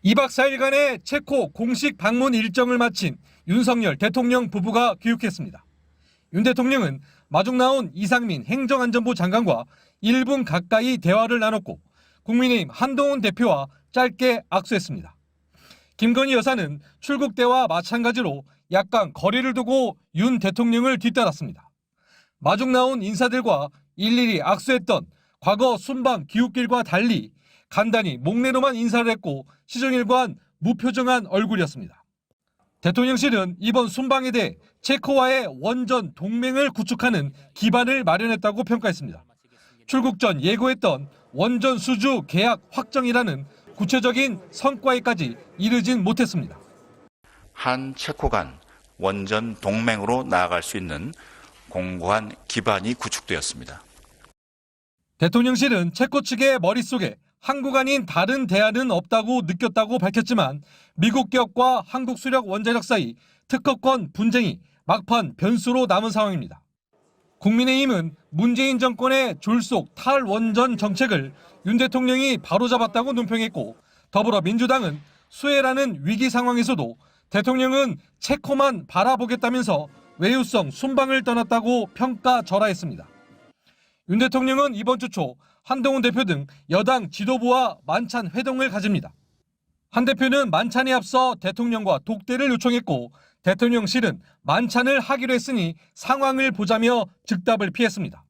2박 4일간의 체코 공식 방문 일정을 마친 윤석열 대통령 부부가 귀국했습니다. 윤 대통령은 마중 나온 이상민 행정안전부 장관과 1분 가까이 대화를 나눴고 국민의힘 한동훈 대표와 짧게 악수했습니다. 김건희 여사는 출국 때와 마찬가지로 약간 거리를 두고 윤 대통령을 뒤따랐습니다. 마중 나온 인사들과 일일이 악수했던 과거 순방 귀국길과 달리 간단히 목례로만 인사를 했고 시종일관 무표정한 얼굴이었습니다. 대통령실은 이번 순방에 대해 체코와의 원전 동맹을 구축하는 기반을 마련했다고 평가했습니다. 출국 전 예고했던 원전 수주 계약 확정이라는 구체적인 성과에까지 이르진 못했습니다. 한 체코 간 원전 동맹으로 나아갈 수 있는 공고한 기반이 구축되었습니다. 대통령실은 체코 측의 머릿속에 한국 아닌 다른 대안은 없다고 느꼈다고 밝혔지만 미국 기업과 한국 수력 원자력 사이 특허권 분쟁이 막판 변수로 남은 상황입니다. 국민의힘은 문재인 정권의 졸속 탈원전 정책을 윤 대통령이 바로잡았다고 논평했고 더불어민주당은 수혜라는 위기 상황에서도 대통령은 체코만 바라보겠다면서 외유성 순방을 떠났다고 평가절하했습니다. 윤 대통령은 이번 주 초 한동훈 대표 등 여당 지도부와 만찬 회동을 가집니다. 한 대표는 만찬에 앞서 대통령과 독대를 요청했고 대통령실은 만찬을 하기로 했으니 상황을 보자며 즉답을 피했습니다.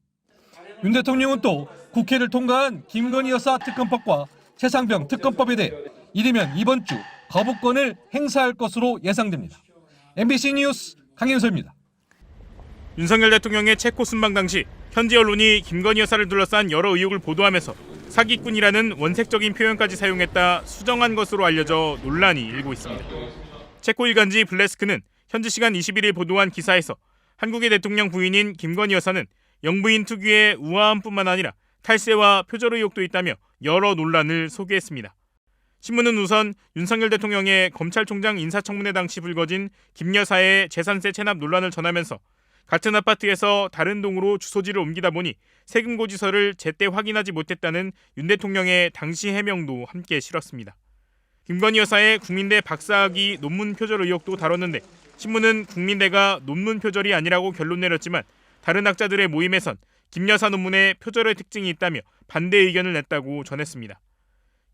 윤 대통령은 또 국회를 통과한 김건희 여사 특검법과 최상병 특검법에 대해 이르면 이번 주 거부권을 행사할 것으로 예상됩니다. MBC 뉴스 강현서입니다. 윤석열 대통령의 체코 순방 당시 현지 언론이 김건희 여사를 둘러싼 여러 의혹을 보도하면서 사기꾼이라는 원색적인 표현까지 사용했다 수정한 것으로 알려져 논란이 일고 있습니다. 체코 일간지 블레스크는 현지 시간 21일 보도한 기사에서 한국의 대통령 부인인 김건희 여사는 영부인 특유의 우아함뿐만 아니라 탈세와 표절 의혹도 있다며 여러 논란을 소개했습니다. 신문은 우선 윤석열 대통령의 검찰총장 인사청문회 당시 불거진 김 여사의 재산세 체납 논란을 전하면서 같은 아파트에서 다른 동으로 주소지를 옮기다 보니 세금 고지서를 제때 확인하지 못했다는 윤 대통령의 당시 해명도 함께 실었습니다. 김건희 여사의 국민대 박사학위 논문 표절 의혹도 다뤘는데 신문은 국민대가 논문 표절이 아니라고 결론 내렸지만 다른 학자들의 모임에선 김 여사 논문에 표절의 특징이 있다며 반대 의견을 냈다고 전했습니다.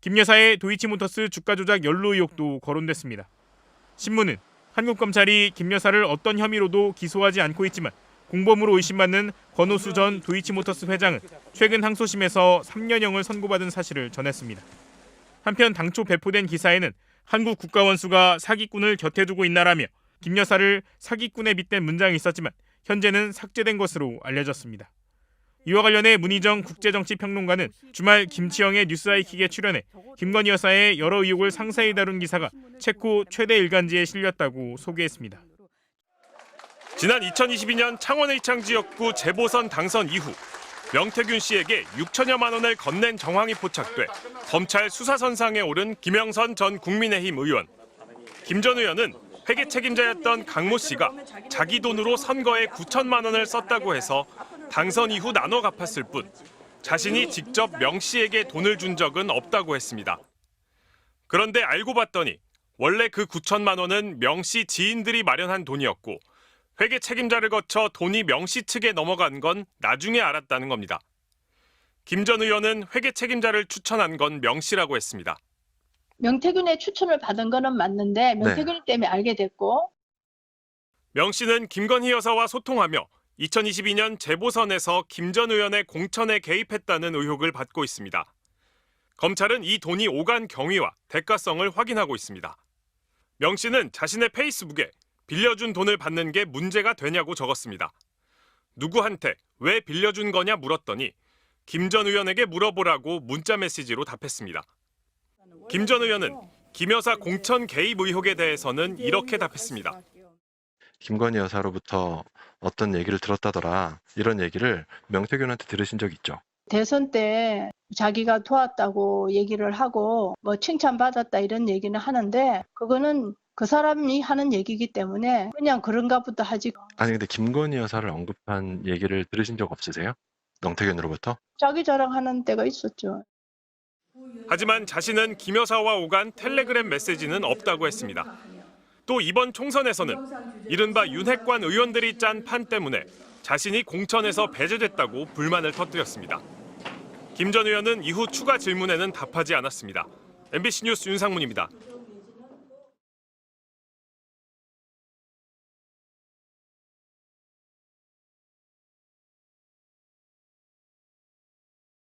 김 여사의 도이치모터스 주가 조작 연루 의혹도 거론됐습니다. 신문은 한국 검찰이 김 여사를 어떤 혐의로도 기소하지 않고 있지만 공범으로 의심받는 권오수 전 도이치모터스 회장은 최근 항소심에서 3년형을 선고받은 사실을 전했습니다. 한편 당초 배포된 기사에는 한국 국가원수가 사기꾼을 곁에 두고 있나라며 김 여사를 사기꾼에 빗댄 문장이 있었지만 현재는 삭제된 것으로 알려졌습니다. 이와 관련해 문희정 국제정치평론가는 주말 김치영의 뉴스아이킥에 출연해 김건희 여사의 여러 의혹을 상세히 다룬 기사가 체코 최대 일간지에 실렸다고 소개했습니다. 지난 2022년 창원의창 지역구 재보선 당선 이후 명태균 씨에게 6천여만 원을 건넨 정황이 포착돼 검찰 수사선상에 오른 김영선 전 국민의힘 의원. 김 전 의원은 회계 책임자였던 강모 씨가 자기 돈으로 선거에 9천만 원을 썼다고 해서 당선 이후 나눠 갚았을 뿐 자신이 직접 명 씨에게 돈을 준 적은 없다고 했습니다. 그런데 알고 봤더니 원래 그 9천만 원은 명 씨 지인들이 마련한 돈이었고 회계 책임자를 거쳐 돈이 명 씨 측에 넘어간 건 나중에 알았다는 겁니다. 김 전 의원은 회계 책임자를 추천한 건 명 씨라고 했습니다. 명태균의 추천을 받은 거는 맞는데 명태균 때문에 알게 됐고. 명 씨는 김건희 여사와 소통하며 2022년 재보선에서 김 전 의원의 공천에 개입했다는 의혹을 받고 있습니다. 검찰은 이 돈이 오간 경위와 대가성을 확인하고 있습니다. 명 씨는 자신의 페이스북에 빌려준 돈을 받는 게 문제가 되냐고 적었습니다. 누구한테 왜 빌려준 거냐 물었더니 김 전 의원에게 물어보라고 문자 메시지로 답했습니다. 김 전 의원은 김 여사 공천 개입 의혹에 대해서는 이렇게 답했습니다. 김건희 여사로부터 어떤 얘기를 들었다더라 이런 얘기를 명태균한테 들으신 적 있죠? 대선 때 자기가 도왔다고 얘기를 하고 뭐 칭찬받았다 이런 얘기는 하는데 그거는 그 사람이 하는 얘기이기 때문에 그냥 그런가 보다 하지. 아니 근데 김건희 여사를 언급한 얘기를 들으신 적 없으세요? 명태균으로부터? 자기 자랑하는 때가 있었죠. 하지만 자신은 김 여사와 오간 텔레그램 메시지는 없다고 했습니다. 또 이번 총선에서는 이른바 윤핵관 의원들이 짠 판 때문에 자신이 공천에서 배제됐다고 불만을 터뜨렸습니다. 김 전 의원은 이후 추가 질문에는 답하지 않았습니다. MBC 뉴스 윤상문입니다.